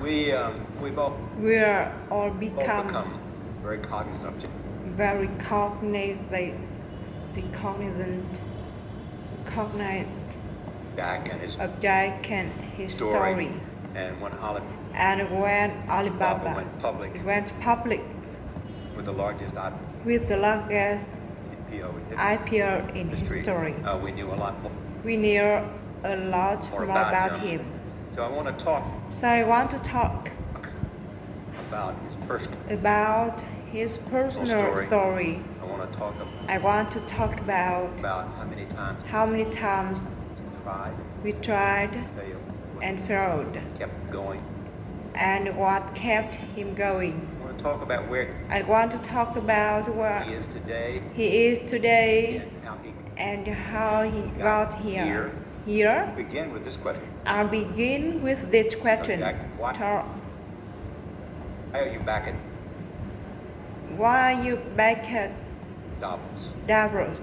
we both We are all become become very cognizant very cognizant Jack and his of Jack and his story. and when Alibaba And when Alibaba went public went public with the largest with the largest IPO in history, we knew a lot more we knew a lot more about him. So I want to talk So I want to talk about his personal about his personal story. I want to talk I want to talk about how many times we tried failed and failed, kept going. and what kept him going. I want to talk about where I want to talk about where he is today he is today and how he and how he got here. begin with this question. I'll begin with this question. Jack, why are you back at Why are you back at Davos? Davos?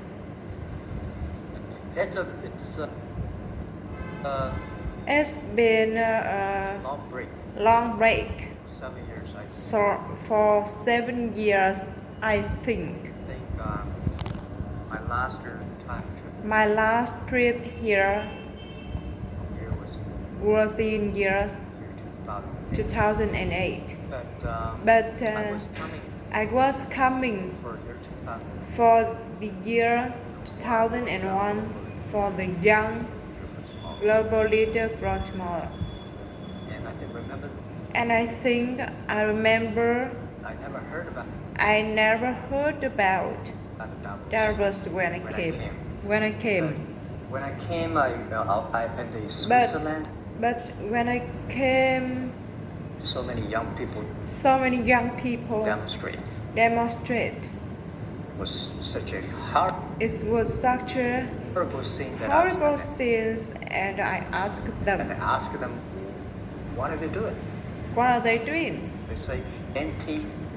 It's It's been a long break. long break. 7 years. So for 7 years, I think. think my last time trip My last trip here here was in year year 2008. 2008. But But I was coming I was coming for year 2000 for the year 2001 for the young global leader from tomorrow. and I think remember And I think I remember I never heard about I never heard about Davos. Davos when I came. When I came, I in the Switzerland. But when I came, So many young people so many young people demonstrate. demonstrate. It was such a It was such a horrible scene that horrible I scene, and I asked and them, I asked them, what are they doing? what are they doing? They say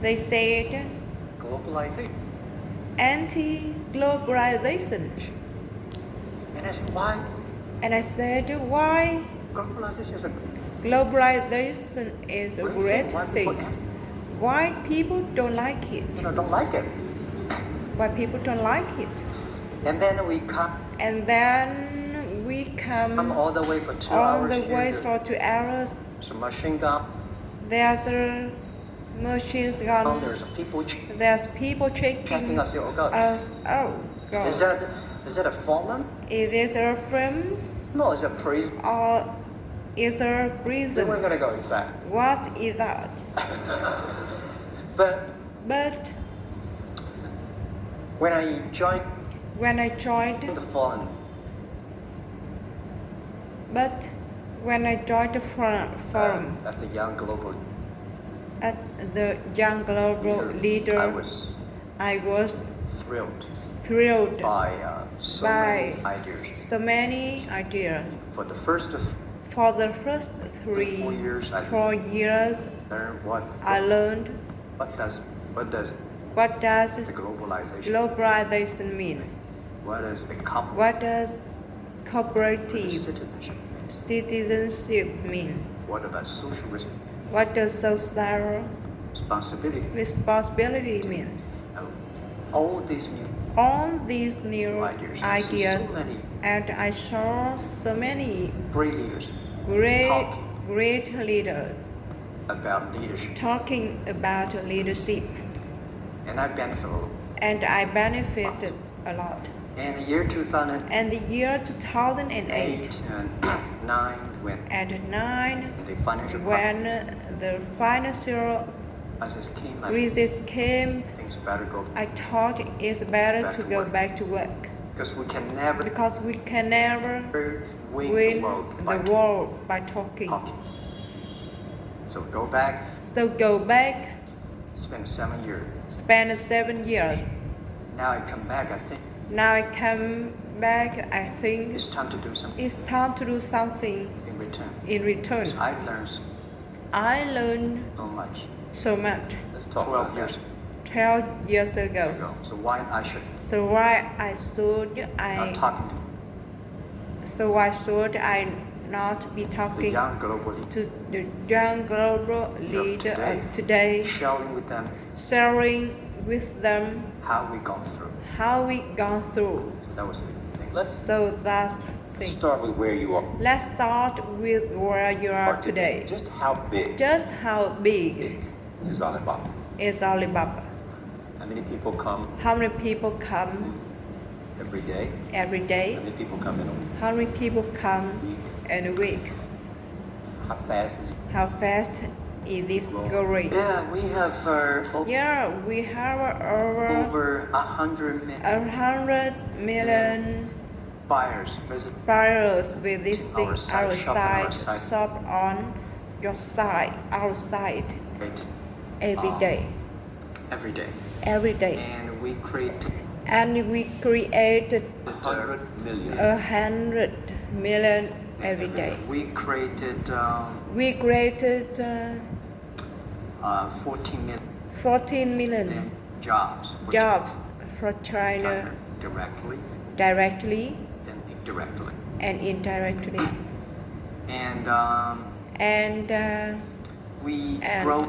They said anti-globalization. anti-globalization. And I said, why? And I said, why? Globalization is a Globalization is a great Why thing. people Why people don't like it? don't like it. Why people don't like it? And then we come And then we come all the way for 2 all hours the here. way for 2 hours. Some machine gun. There's a machine gun. There's people There's people checking checking us. Oh God. us. Oh God. Is that a fallen? Is this a film No, it's a prison. or is a Then prison? we're gonna go inside. What is that? But But when I joined when I joined, the fallen, but when I joined the forum at the young global at the young global leader, I was I was thrilled thrilled by so by many ideas. so many ideas. For the first For the first 4 years, I 4 years, learned what I learned does what does the globalization, globalization mean. what is the What does cooperative citizenship, citizenship mean? what about socialism, What does social responsibility, responsibility mean? and all these new All these new ideas. ideas, So many and I saw so many great leaders great leaders about leadership, talking about leadership, and I benefited. and I benefited a lot. In the year 2008 And the year 2008 and 9, when and 9, the financial when the financial crisis came, crisis came, things better go I thought it's better to go back to work, because we can never because we can never win win the world the world by talking. So go back, So go back, spend 7 years. spend 7 years. Now I come back, I think Now I come back, I think it's time to do something it's time to do something in return. in return. I learned I learned so much. so much Let's talk 12 years 12 years ago. ago. So why I should So why I should not talking to so why should I not be the talking young global leaders to the young global leader of today, sharing with them sharing with them how we gone through. how we gone through. So that was the thing. So that's the Let's thing. start with where you are Let's start with where you are today. Just how big Just how big is Alibaba? is Alibaba? How many people come How many people come every day? every day? How many people come in a week? How many people come in a week? How fast is it? How fast is this growing? Yeah, we have Yeah, we have over 100 million 100 million buyers visit buyers visiting Our site, our shop on our site, site. shop on your site, our site every day, every day. every day. And we create And we created 100 million. 100 million every day. We created We created 14 million 14 million jobs for jobs for China China directly directly and indirectly. and indirectly. And And we And grow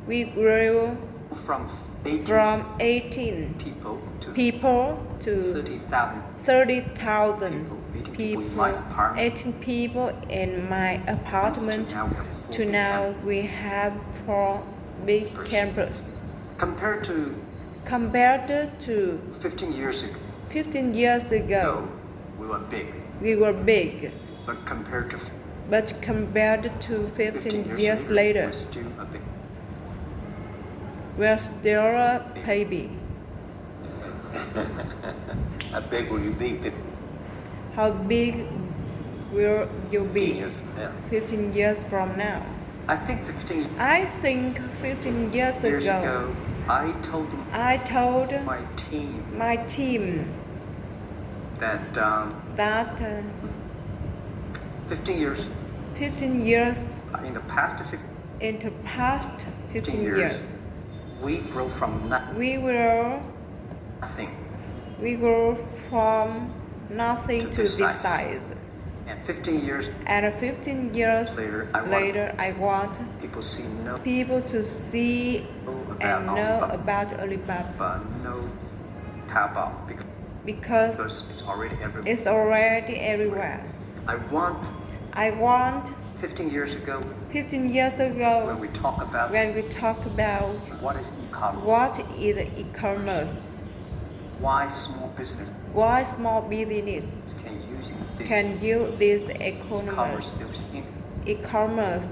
we grew from 18 from 18 people to people to 30,000. 30,000 people people, in my apartment. 18 people in my apartment. To now we have four To big now campuses. we have 4 big campus. Compared to Compared to 15 years ago, 15 years ago, we were big. we were big. But compared to But compared to 15 15 years later, we're still a big. we're still a baby. How big will you be? How big will you 15 be years from now. 15 years from now? I think 15 I think 15 years years ago, ago, I told I told my team my team that that 15 years 15 years in the past 15 in the past 15 years, years, we grow from we will nothing. we grew from nothing To to this this size. size. And 15 years And 15 years later, I want people see no people to see and know Alibaba, about Alibaba but no Taobao because because it's already everywhere. it's already everywhere. I want I want 15 years ago 15 years when ago we talk about when we talk about what is e-commerce, what is e-commerce, why small business why small business can use this can use this e-commerce e-commerce,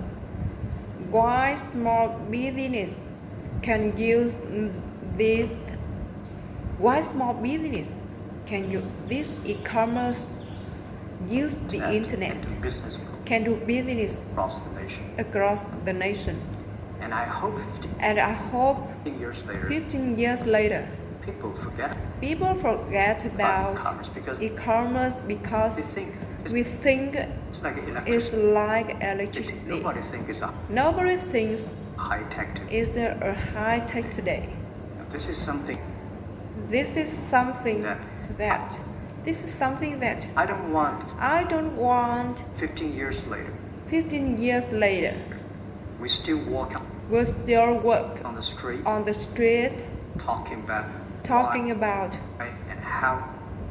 why small business can use this, why small business can use this e-commerce, use the internet, and do business can do business across the nation. across the nation. And I hope And I hope 15 years later, 15 years later, people forget people forget about e-commerce because e-commerce because they think we think it's like it's electricity. like electricity. Nobody thinks it's a Nobody thinks high tech. it's a high tech today. This is something This is something that this is something that I don't want I don't want 15 years later. 15 years later. We still walk We'll still work on the street on the street talking talking about why and how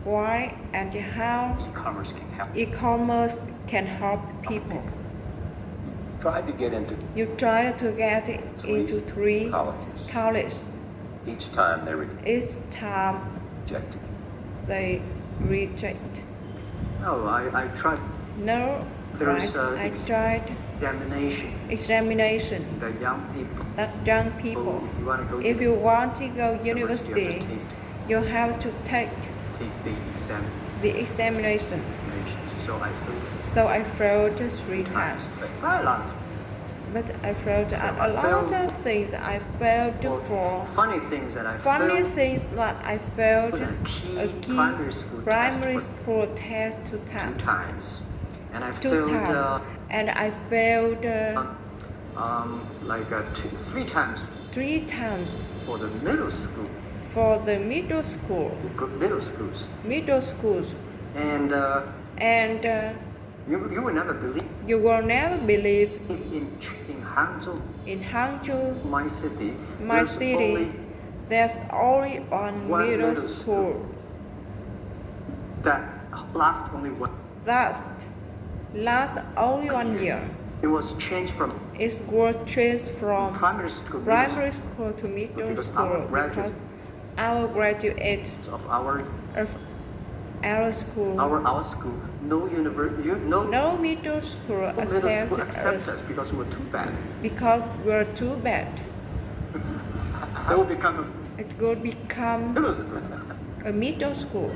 why and how e-commerce can help. e-commerce can help people. Tried to get into You try to get into 3 colleges. colleges. Each time they Each time rejected. they reject. No, I tried No, There's, right? I tried examination. examination. The young people. That young people, If you want to go if you want to go university, university, you have to take take the the examinations. examinations. So I failed So I failed 3 times. a lot of But I failed at I a lot failed of things. I failed for funny things that I funny failed. things that I failed A key a key primary primary school test school test 2 2 times. times, and I 2 failed times. And I failed like 3 times 3 times for the middle school, for the middle school. good middle schools, Middle schools. and And You will never believe You will never believe in Hangzhou, in Hangzhou, my city, my there's city, only there's only one one middle middle school that lasts only one. that lasts only 1 year. It was changed from It was changed from primary school primary school to middle Because school our graduates- because our graduate of our of our school, our school, no no middle school middle school accepted accepts us us because we're too bad. because we're too bad. They will become It would become a middle school.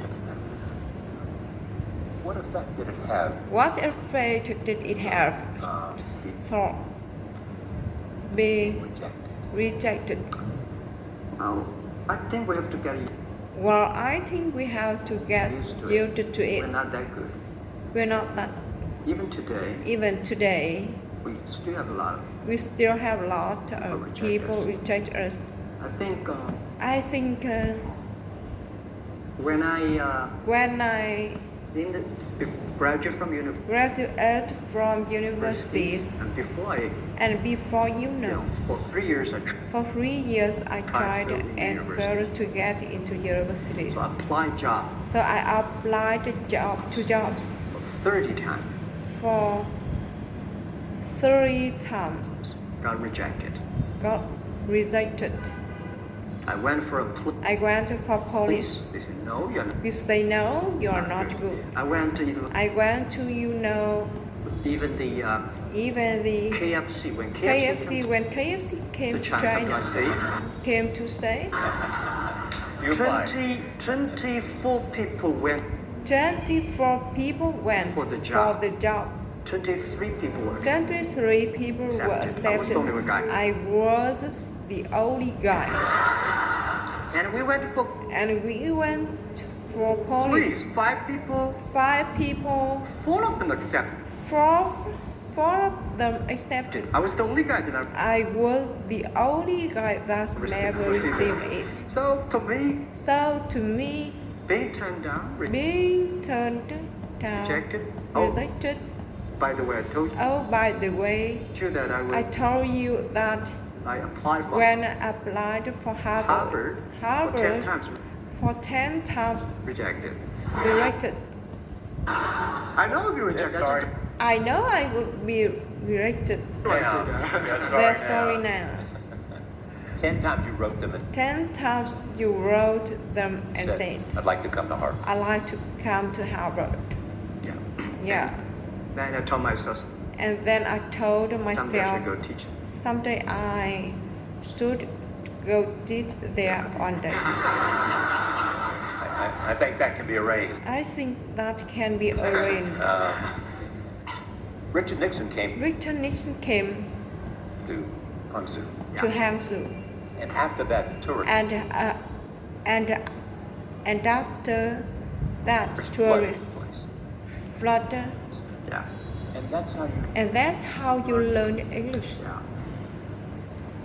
What effect did it have? What effect did it have Being for being rejected. rejected? Oh, I think we have to get Well, I think we have to get used to used it. to it. We're not that good. We're not that. Even today, We still have a lot of reject people us. reject us. I think I think when when I graduate from university graduate from universities and before and before for 3 years for 3 years I tried failed in and failed to get into universities. so I applied job So I applied to jobs for 30 times, for 30 times, got rejected. got rejected. I went for a I went for police. police. They said no, you're not. You say no, you are not good. I went to I went to even the even the KFC when when KFC came the to China China, came to say You applied. 24 people went. 24 people went For the job. for the job. 23 people were 23 people were Accepted. I was the accepted. only one guy. I was the only guy. And we went for And we went for police. police. 5 people, 5 people, 4 of them accepted. 4 of them accepted. I was the only guy that I was the only guy that never received it. So to me, So to me, being turned down, being turned down, rejected. Oh, rejected. by the way, I told Oh, by the way, you that I told you that I applied for when I applied for Harvard for 10 times, for 10 times rejected. rejected. I know I'll be rejected. Yeah, sorry. I know I would be rejected. They're sorry now. 10 times you wrote them and 10 times you wrote them and said, I'd like to come to Harvard. I like to come to Harvard. Yeah. Yeah. Then I told myself, And then I told someday I myself, should go teach. someday I should go teach there one day. I think that can be arranged. I think that can be arranged. Richard Nixon came Richard Nixon came to Hangzhou. to Hangzhou, And after that tour, and after that, tourists place. flooded, Yeah. And that's how you and that's how you learn English. Yeah.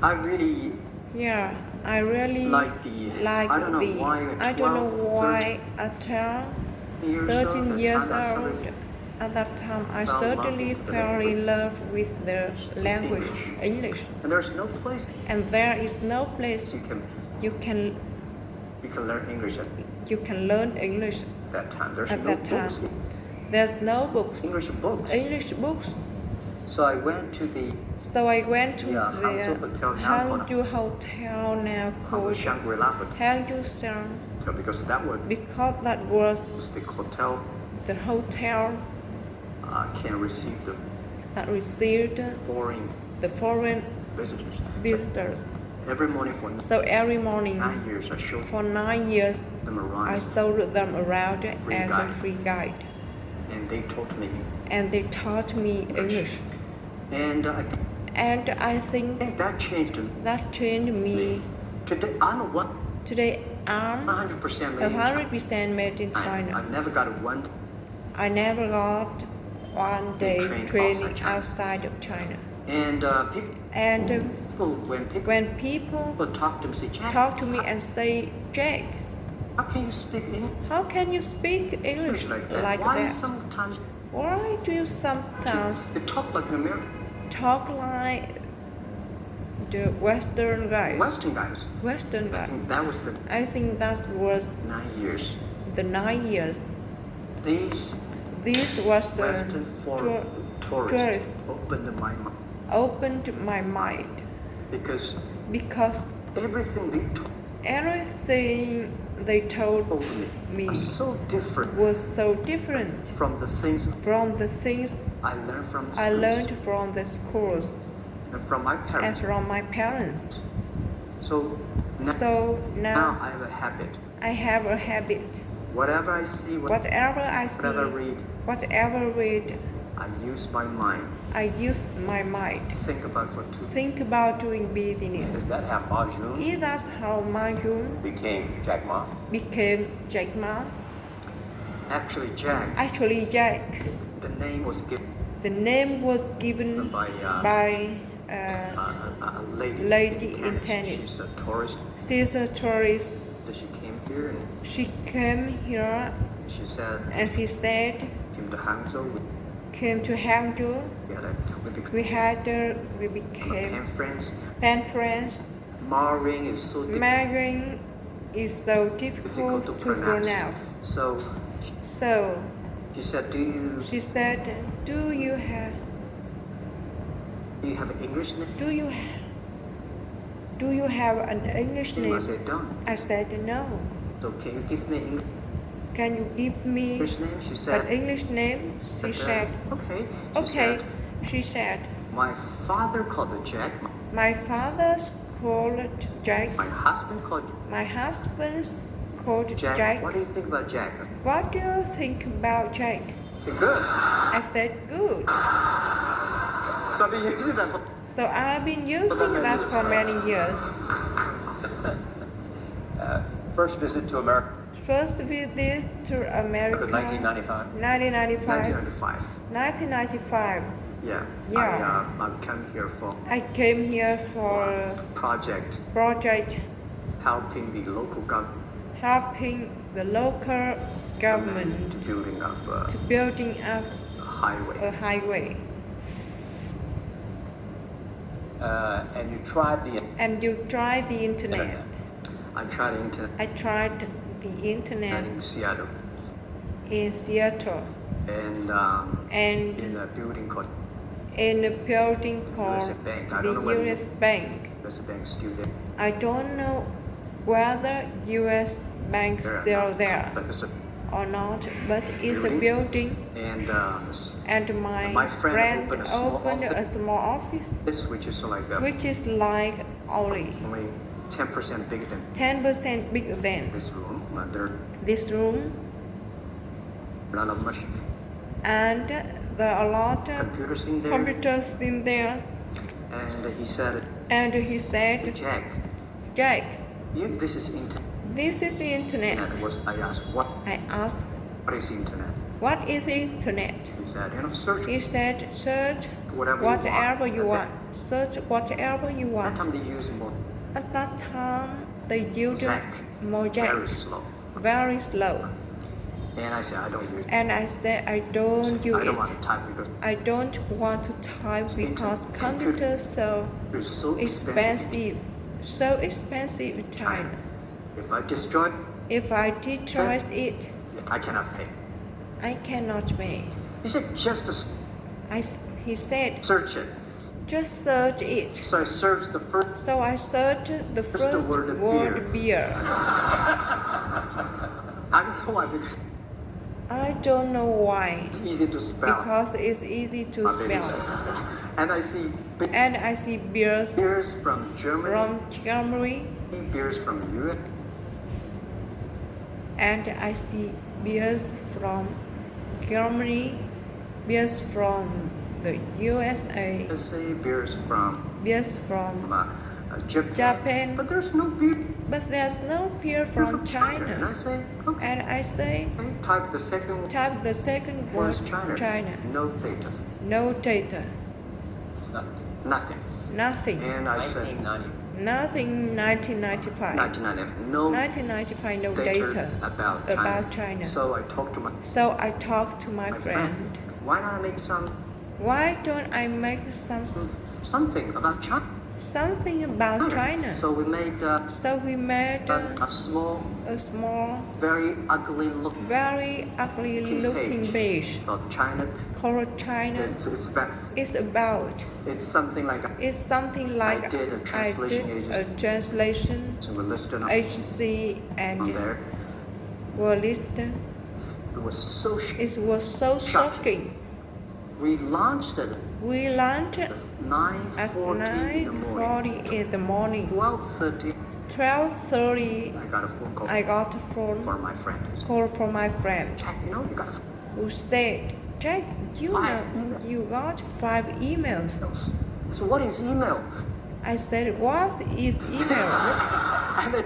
I really Yeah, I really like the. like I don't know the. why. I don't know 12, why at 13 years old. At that time, I Fell in love certainly with the fell in language. love with the language, English. And there's no place And there is no place you can you can learn English at you can learn English that time. There's at no that time. books, There's no books, English books. English books. So I went to the So I went to Yeah, the Hangzhou Hotel now Hangzhou Hotel now Hangzhou called Shangri-La Hotel Hangzhou Star because that was because that was the hotel the hotel can receive the that received foreign the foreign visitors. visitors. Every morning for So every morning 9 years I showed for 9 years them I around showed them around Free as a guide. free guide. and they taught me. And they taught me English. And And I think that changed me. that changed me. Today I'm a Today I'm 100% made in China. 100% made in China. I never got one. I never got one day Trained training outside outside of China. And And when people when people talk to me, say, Jack, talk to me and say, Jack, How can you speak English How can you speak English like Why that? sometimes Why do you sometimes you talk like an American? talk like the Western guys? Western guys. Western I guys. think that was the I think that was 9 years. the 9 years. These This Western Western foreign tourists tourists opened my mind opened my mind because because everything they everything they told told me me are so different was so different from the things from the things I learned from I schools learned from the schools and from my and parents. from my parents. So So now now I have a habit. I have a habit. Whatever I see, Whatever I see, whatever I read, whatever read, I use my mind. I use my mind. Think about for 2 Think about doing business. Is that how Ma Jun Is that how Ma Jun became Jack Ma? became Jack Ma? Actually, Jack, Actually, Jack. the name was given The name was given by by a lady, lady in in tennis. tennis. She's a tourist. She's a tourist. So she came here and She came here she said, and she said, came to Hangzhou. came to Hangzhou. We had We became became friends. pen friends. Marring is so Marrying is so difficult to pronounce. So So she said, she said, do you have an English name? do you have an English I name? said, don't. I said no. So can you give me an Can you give me English name? She an said, English name? She said, okay. She okay. said, She said, my father called the Jack. my father's called Jack. My husband called My husband's called Jack. Jack. What do you think about Jack? What do you think about Jack? She said, good. I said, good. So I've been using that for So I've been using that for many years. first visit to America First visit to America, in 1995. 1995. 1995. 1995. Yeah. Yeah. I came here for I came here for a project helping the local government helping the local government to building up to building up a highway. a highway. And you tried the And you try the internet. I tried the internet I tried the internet in Seattle in Seattle and and in a building called in a building called US Bank. I the don't know whether US Bank. US Bank still there. I don't know whether US Bank still there But it's a or not, but it's a building. and And my friend opened a small office, this which is like which is like only only 10% bigger than 10% bigger than this room. There are this room, a lot of machines, and there are a lot of computers in there. computers in there. And he said, And he said, Jack, Jack, this is internet. this is the internet. I asked, I asked, what is internet? what is the internet? He said, search He said, search whatever you want. Search whatever you That want. time they used more At that time, they used Mosaic very slow. very slow. And I said, I don't use it. And I said, I don't use I don't want it. to type because I don't want to type because computers it's so expensive. So expensive in China. If I destroy it, If I destroy it, I cannot pay. I cannot pay. He said, just to He said, search it. just search it. So I searched the first. So I searched the first word word beer. I don't know why, because I don't know why. it's easy to spell. Because it's easy to spell. And I see And I see beers beers from Germany, from Germany, beers from US, and I see beers from Germany, beers from the USA, beers from beers from Japan. But there's no beer But there's no beer from And China. I say, okay. And I say, Type the second type the second word word China. No data. No data. Nothing. Nothing. And I said, Nothing 1995. 1995. No 1995 no data data about China. So I talked to my friend. Why not make Why don't I make something about China? something about China? So we made a small, very ugly looking page called China. called China. It's something like I did a translation so we're listed on agency and there. were listed. It was so It was so shocking. We launched it We launched at at 9:40 in the morning. 12:30. 12:30, I got a phone call I got a phone from my friend. call from my friend Jack, you know, you got who said, Jack, you 5 know, emails. you got 5 emails. So what is email? I said, what is email? And then